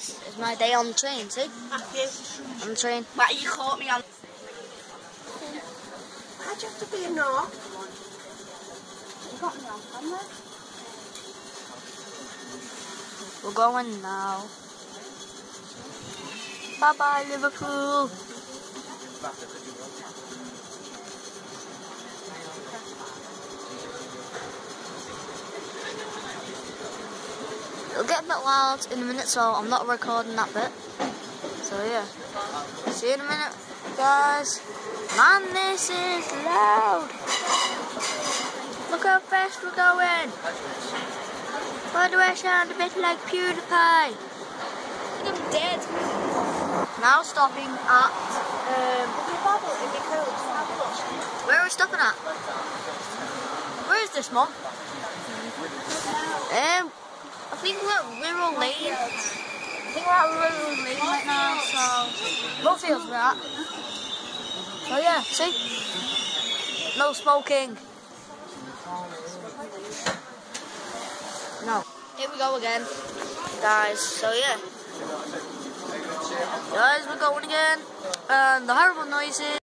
this is my day on the train, see? Matthew. On the train. Right, you caught me on. Why'd you have to be a no? You got me on camera. We're going now. Bye bye, Liverpool. It'll get a bit loud in a minute, so I'm not recording that bit. So yeah, see you in a minute, guys. Man, this is loud. Look how fast we're going. Why do I sound a bit like PewDiePie? I'm dead. Now stopping at where are we stopping at? Where is this, Mum? I think we're at Wirral Lane. Right now, so what fields we're at. So yeah, see? No smoking. No. Here we go again, guys. So yeah. Guys, we're going again. And the horrible noises.